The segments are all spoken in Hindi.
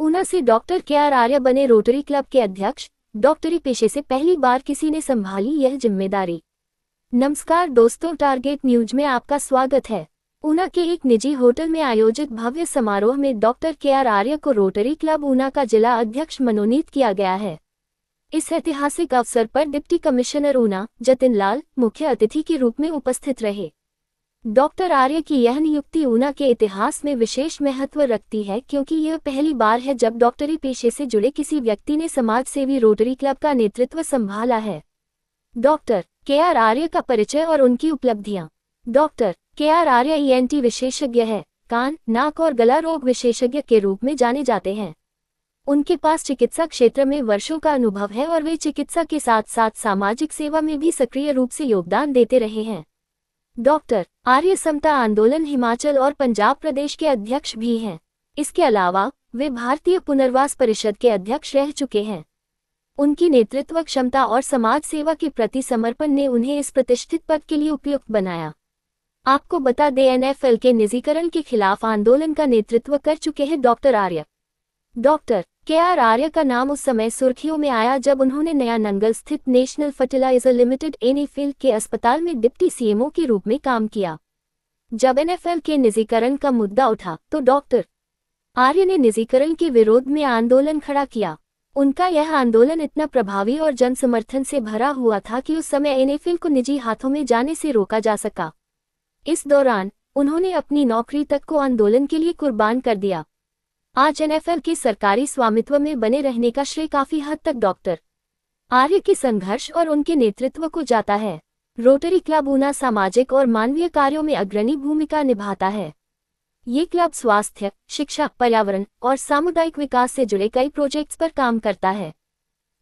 ऊना से डॉक्टर के.आर. आर्य बने रोटरी क्लब के अध्यक्ष। डॉक्टरी पेशे से पहली बार किसी ने संभाली यह जिम्मेदारी। नमस्कार दोस्तों, टारगेट न्यूज में आपका स्वागत है। ऊना के एक निजी होटल में आयोजित भव्य समारोह में डॉक्टर के.आर. आर्य को रोटरी क्लब ऊना का जिला अध्यक्ष मनोनीत किया गया है। इस ऐतिहासिक अवसर पर डिप्टी कमिश्नर ऊना जतिन लाल मुख्य अतिथि के रूप में उपस्थित रहे। डॉक्टर आर्य की यह नियुक्ति ऊना के इतिहास में विशेष महत्व रखती है, क्योंकि यह पहली बार है जब डॉक्टरी पेशे से जुड़े किसी व्यक्ति ने समाज सेवी रोटरी क्लब का नेतृत्व संभाला है। Doctor K R. आर्य का परिचय और उनकी उपलब्धियां। Doctor K R. आर्य ENT विशेषज्ञ है। कान, नाक और गला रोग विशेषज्ञ के रूप में जाने जाते हैं। उनके पास चिकित्सा क्षेत्र में वर्षों का अनुभव है और वे चिकित्सा के साथ साथ सामाजिक सेवा में भी सक्रिय रूप से योगदान देते रहे हैं। डॉक्टर आर्य समता आंदोलन हिमाचल और पंजाब प्रदेश के अध्यक्ष भी हैं। इसके अलावा वे भारतीय पुनर्वास परिषद के अध्यक्ष रह चुके हैं। उनकी नेतृत्व क्षमता और समाज सेवा के प्रति समर्पण ने उन्हें इस प्रतिष्ठित पद के लिए उपयुक्त बनाया। आपको बता दें, NFL के निजीकरण के खिलाफ आंदोलन का नेतृत्व कर चुके हैं doctor Arya. Doctor K R. Arya का नाम उस समय सुर्खियों में आया जब उन्होंने नया नंगल स्थित नेशनल फर्टिलाइजर लिमिटेड NFL के अस्पताल में डिप्टी CMO के रूप में काम किया। जब NFL के निजीकरण का मुद्दा उठा तो डॉक्टर आर्य ने निजीकरण के विरोध में आंदोलन खड़ा किया। उनका यह आंदोलन इतना प्रभावी और जन समर्थन से भरा हुआ था कि उस समय NFL को निजी हाथों में जाने से रोका जा सका। इस दौरान उन्होंने अपनी नौकरी तक को आंदोलन के लिए कुर्बान कर दिया। आज NFL के सरकारी स्वामित्व में बने रहने का श्रेय काफी हद तक डॉक्टर आर्य के संघर्ष और उनके नेतृत्व को जाता है। रोटरी क्लब ऊना सामाजिक और मानवीय कार्यों में अग्रणी भूमिका निभाता है। ये क्लब स्वास्थ्य, शिक्षा, पर्यावरण और सामुदायिक विकास से जुड़े कई प्रोजेक्ट्स पर काम करता है।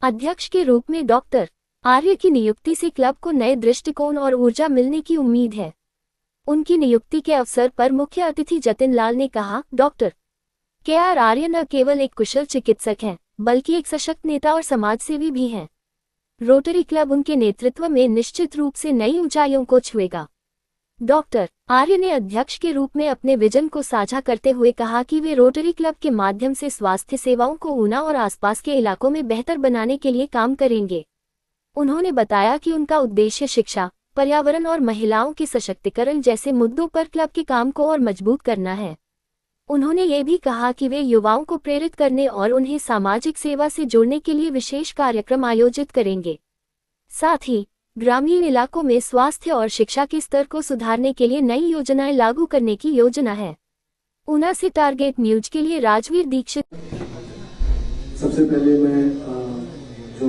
अध्यक्ष के रूप में डॉक्टर आर्य की नियुक्ति से क्लब को नए दृष्टिकोण और ऊर्जा मिलने की उम्मीद है। उनकी नियुक्ति के अवसर पर मुख्य अतिथि जतिन लाल ने कहा, डॉक्टर के.आर. आर्य न केवल एक कुशल चिकित्सक हैं, बल्कि एक सशक्त नेता और समाजसेवी भी हैं। रोटरी क्लब उनके नेतृत्व में निश्चित रूप से नई ऊंचाइयों को छुएगा। डॉक्टर आर्य ने अध्यक्ष के रूप में अपने विजन को साझा करते हुए कहा कि वे रोटरी क्लब के माध्यम से स्वास्थ्य सेवाओं को ऊना और आसपास के इलाकों में बेहतर बनाने के लिए काम करेंगे। उन्होंने बताया कि उनका उद्देश्य शिक्षा, पर्यावरण और महिलाओं के सशक्तिकरण जैसे मुद्दों पर क्लब के काम को और मजबूत करना है। उन्होंने ये भी कहा कि वे युवाओं को प्रेरित करने और उन्हें सामाजिक सेवा से जोड़ने के लिए विशेष कार्यक्रम आयोजित करेंगे। साथ ही ग्रामीण इलाकों में स्वास्थ्य और शिक्षा के स्तर को सुधारने के लिए नई योजनाएं लागू करने की योजना है। ऊना से टारगेट न्यूज के लिए राजवीर दीक्षित। सबसे पहले मैं जो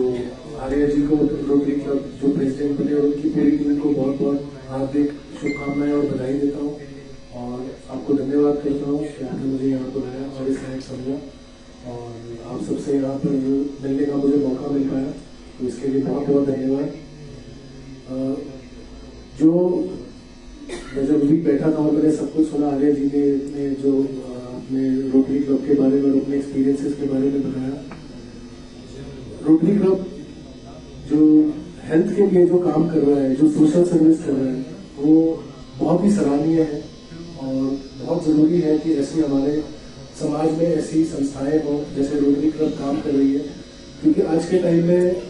आर्य जी को रोटरी क्लब जो प्रेसिडेंट बने और उनकी पूरी टीम को बहुत बहुत हार्दिक शुभकामनाएं और बधाई देता हूँ और आपको धन्यवाद करता हूँ कि आपने मुझे यहाँ बुलाया और इस लायक समझा और आप सबसे यहाँ पर मिलने का मुझे मौका मिल पाया, तो इसके लिए बहुत बहुत धन्यवाद। जो मैं जब भी बैठा था और मैंने सब कुछ सुना, आर्य जी ने जो अपने रोटरी क्लब के बारे में और अपने एक्सपीरियंसेस के बारे में बताया। रोटरी क्लब जो हेल्थ के लिए जो काम कर रहा है, जो सोशल सर्विस कर रहा है, वो बहुत ही सराहनीय है और बहुत जरूरी है कि ऐसी हमारे समाज में ऐसी संस्थाएं हो जैसे रोटरी क्लब काम कर रही है, क्योंकि आज के टाइम में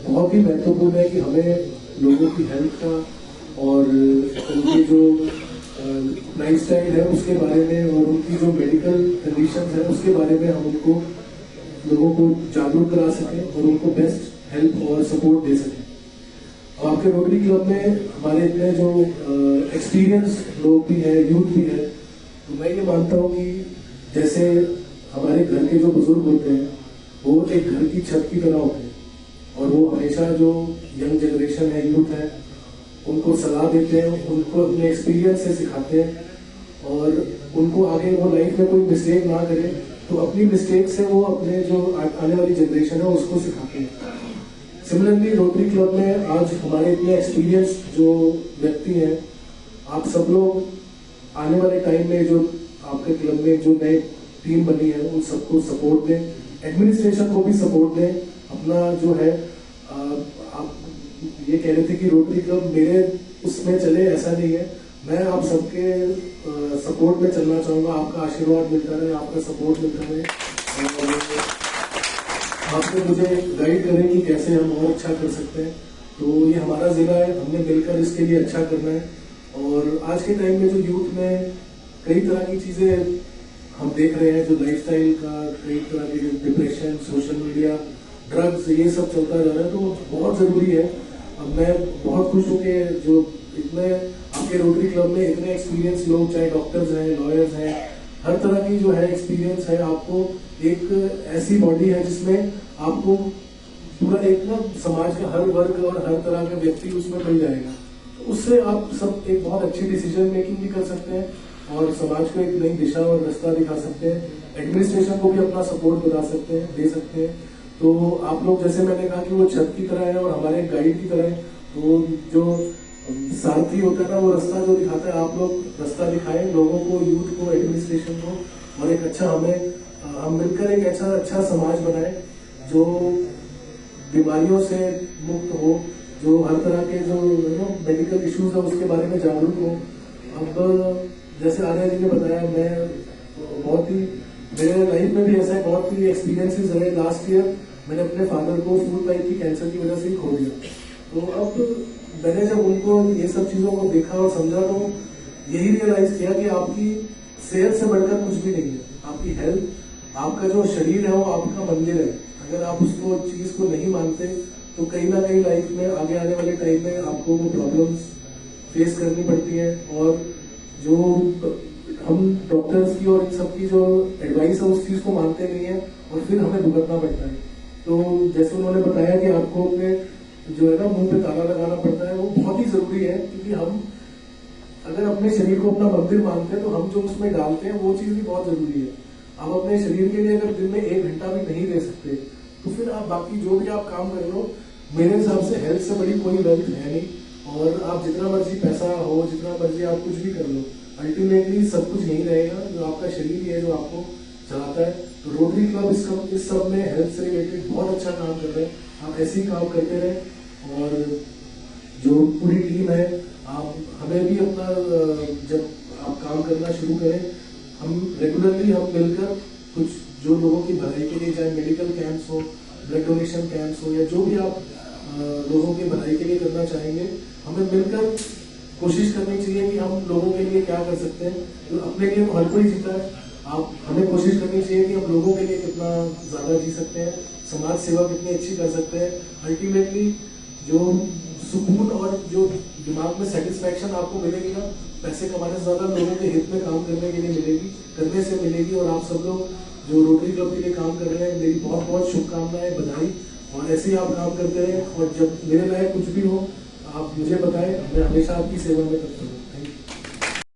बहुत ही महत्वपूर्ण है कि हमें लोगों की हेल्थ का और उनकी जो लाइफस्टाइल है उसके बारे में और उनकी जो मेडिकल कंडीशंस है उसके बारे में हम उनको लोगों को जागरूक करा सकें और उनको बेस्ट हेल्प और सपोर्ट दे सकें। आपके रोटरी क्लब में हमारे इतने जो एक्सपीरियंस लोग भी हैं, यूथ भी है, तो मैं ये मानता हूँ कि जैसे हमारे घर के जो बुजुर्ग होते हैं वो एक घर की छत की तरह होते हैं और वो हमेशा जो यंग जनरेशन है, यूथ है, उनको सलाह देते हैं, उनको अपने एक्सपीरियंस से सिखाते हैं और उनको आगे वो लाइफ में कोई मिस्टेक ना करे, तो अपनी मिस्टेक से वो अपने जो आने वाली जनरेशन है उसको सिखाते हैं। सिमिलरली रोटरी क्लब में आज हमारे इतने एक्सपीरियंस जो व्यक्ति हैं, आप सब लोग आने वाले टाइम में जो आपके क्लब में जो नए टीम बनी है उन सबको सपोर्ट दें, एडमिनिस्ट्रेशन को भी सपोर्ट दें। अपना जो है आप ये कह रहे थे कि रोटरी क्लब मेरे उसमें चले, ऐसा नहीं है। मैं आप सबके सपोर्ट में चलना चाहूँगा, आपका आशीर्वाद मिलता रहे, आपका सपोर्ट मिलता रहे। और आपने मुझे गाइड करें कि कैसे हम और अच्छा कर सकते हैं। तो ये हमारा जिला है, हमने मिलकर इसके लिए अच्छा करना है। और आज के टाइम में जो यूथ में कई तरह की चीजें हम देख रहे हैं, जो लाइफस्टाइल का कई तरह के डिप्रेशन, सोशल मीडिया, ड्रग्स, ये सब चलता जा रहा है, तो बहुत जरूरी है। अब मैं बहुत खुश हूँ कि जो इतने आपके रोटरी क्लब में इतने एक्सपीरियंस लोग, चाहे डॉक्टर्स हैं, लॉयर्स हैं, हर तरह की जो है एक्सपीरियंस है। आपको एक ऐसी बॉडी है जिसमें आपको पूरा एक ना समाज का हर वर्ग और हर तरह का व्यक्ति उसमें मिल जाएगा। तो उससे आप सब एक बहुत अच्छी डिसीजन मेकिंग भी कर सकते हैं और समाज को एक नई दिशा और रास्ता दिखा सकते हैं। एडमिनिस्ट्रेशन को भी अपना सपोर्ट बता सकते हैं, दे सकते हैं। तो आप लोग, जैसे मैंने कहा कि वो छत की तरह है और हमारे गाइड की तरह है, तो जो सारथी होता है ना, वो रास्ता जो दिखाता है, आप लोग रास्ता दिखाएं लोगों को, यूथ को, एडमिनिस्ट्रेशन को, और एक अच्छा हम मिलकर एक अच्छा समाज बनाए जो बीमारियों से मुक्त हो, जो हर तरह के जो मेडिकल इश्यूज है उसके बारे में जागरूक हो। अब जैसे आर्या जी ने बताया, मैं बहुत ही, मेरे लाइफ में भी ऐसा है, बहुत ही एक्सपीरियंसेस रहे। लास्ट ईयर मैंने अपने फादर को फूड पाइप की कैंसर की वजह से ही खो दिया। तो अब मैंने जब उनको ये सब चीजों को देखा और समझा, तो यही रियलाइज किया कि आपकी सेहत से बढ़कर कुछ भी नहीं है। आपकी हेल्थ, आपका जो शरीर है वो आपका मंदिर है। अगर आप उसको चीज को नहीं मानते तो कहीं ना कहीं लाइफ में आगे आने वाले टाइम में आपको वो प्रॉब्लम्स फेस करनी पड़ती है। और जो हम डॉक्टर्स की और इन सब की जो एडवाइस है उस चीज को मानते नहीं है और फिर हमें भुगतना पड़ता है। तो जैसे उन्होंने बताया कि आपको अपने जो है ना मुंह पे ताला लगाना पड़ता है, वो बहुत ही जरूरी है, क्योंकि हम अगर अपने शरीर को अपना मंदिर मानते हैं तो हम जो उसमें डालते हैं वो चीज भी बहुत जरूरी है। आप अपने शरीर के लिए अगर दिन में 1 घंटा भी नहीं दे सकते तो फिर आप बाकी जो भी आप काम कर लो, मेरे हिसाब से हेल्थ से बड़ी कोई वेल्थ है नहीं। और आप जितना मर्जी पैसा हो, जितना मर्जी आप कुछ भी कर लो, अल्टीमेटली सब कुछ यही रहेगा, जो आपका शरीर ही है जो आपको चलाता है। तो रोटरी क्लब इस सब में हेल्थ से रिलेटेड बहुत अच्छा काम कर रहे हैं। आप ऐसे ही काम करते रहें। और जो पूरी टीम है, आप हमें भी अपना, जब आप काम करना शुरू करें, हम रेगुलरली हम मिलकर कुछ जो लोगों की भलाई के लिए, चाहे मेडिकल कैंप्स हो, ब्लड डोनेशन कैंप्स हो, या जो भी आप लोगों की भलाई के लिए करना चाहेंगे, हमें मिलकर कोशिश करनी चाहिए कि हम लोगों के लिए क्या कर सकते हैं। तो अपने लिए तो हर कोई जीता है, आप हमें कोशिश करनी चाहिए कि हम लोगों के लिए कितना ज्यादा जी सकते हैं, समाज सेवा कितनी अच्छी कर सकते हैं। अल्टीमेटली जो सुकून और जो दिमाग में सेटिस्फैक्शन आपको मिलेगी ना, पैसे कमाने से ज्यादा लोगों के हित में काम करने के लिए मिलेगी, करने से मिलेगी। और आप सब लोग जो रोटरी क्लब के लिए काम कर रहे हैं, मेरी बहुत बहुत शुभकामनाएं, बधाई। और ऐसे ही आप काम करते रहें, और जब मेरे लायक कुछ भी हो आप मुझे बताएं, मैं हमेशा आपकी सेवा में करता हूँ।